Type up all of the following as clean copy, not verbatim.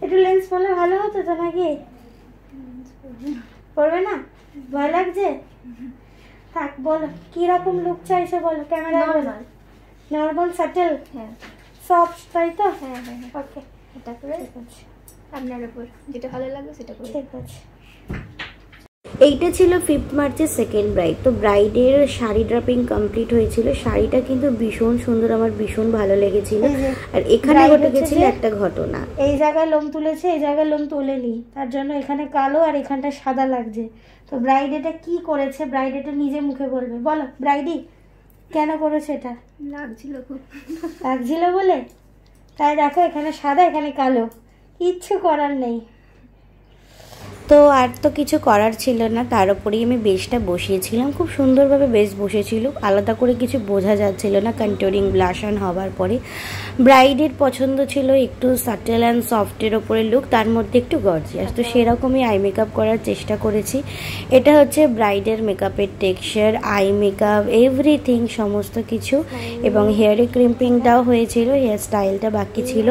একটু লেন্স পরলে ভালো হতো তো নাকি? পরবে না? ভয় লাগছে? থাক, বলো কিরকম লুক চাইছো বলো। ক্যামেরা নর্মাল নর্মাল স্যাটেল, হ্যাঁ সফট, তাই তো? হ্যাঁ হ্যাঁ হ্যাঁ ওকে, এটা করে ঠিক আছে, আপনার উপর যেটা ভালো লাগবে সেটা করে। ঠিক আছে। এইটা ছিল 5th মার্চের সেকেন্ড ব্রাইড। তো ব্রাইডের শাড়ি ড্রাপিং কমপ্লিট হয়েছিল। শাড়িটা কিন্তু ভীষণ সুন্দর, আমার ভীষণ ভালো লেগেছিল। আর এখানে ঘটে গেছিল একটা ঘটনা। এই জায়গায় লোম তুলেছে, এই জায়গায় লোম তুলেনি, তার জন্য এখানে কালো আর এখানটা সাদা লাগছে। তো ব্রাইড এটা কি করেছে, ব্রাইড এটা নিজে মুখে বলবে। বলো ব্রাইডি কেন করেছে এটা? লাগছিল খুব, লাগছিল বলে। তাই দেখো এখানে সাদা এখানে কালো, কিচ্ছু করার নেই। তো আর তো কিছু করার ছিল না, তার উপরেই আমি বেসটা বসিয়েছিলাম। খুব সুন্দরভাবে বেস বসেছিল, আলাদা করে কিছু বোঝা যাচ্ছিল না কন্ট্যুরিং ব্লাশ অন হওয়ার পরে। ব্রাইডের পছন্দ ছিল একটু সাটেল অ্যান্ড সফটের ওপরে লুক, তার মধ্যে একটু গর্জিয়াস। তো সেরকমই আই মেকআপ করার চেষ্টা করেছি। এটা হচ্ছে ব্রাইডের মেকআপের টেক্সচার, আই মেকআপ, এভরিথিং, সমস্ত কিছু। এবং হেয়ারে ক্রিম্পিংটাও হয়েছিল, হেয়ার স্টাইলটা বাকি ছিল,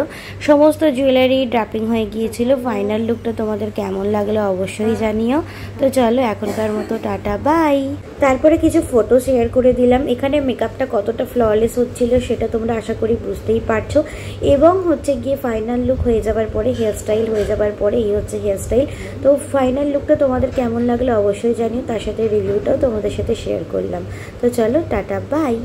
সমস্ত জুয়েলারি ড্রাপিং হয়ে গিয়েছিল। ফাইনাল লুকটা তোমাদের কেমন লাগলো অবশ্যই জানিও। তো চলো এখনকার মতো টাটা, বাই। তারপরে কিছু ফটো শেয়ার করে দিলাম। এখানে মেকআপটা কতটা ফ্ললেস হচ্ছিল সেটা তোমরা আশা করি বুঝতেই পারছো। এবং হচ্ছে গিয়ে ফাইনাল লুক হয়ে যাবার পরে, হেয়ার স্টাইল হয়ে যাবার পরে, এই হচ্ছে হেয়ার স্টাইল। তো ফাইনাল লুকটা তোমাদের কেমন লাগলো অবশ্যই জানিও, তার সাথে রিভিউটাও তোমাদের সাথে শেয়ার করলাম। তো চলো টাটা, বাই।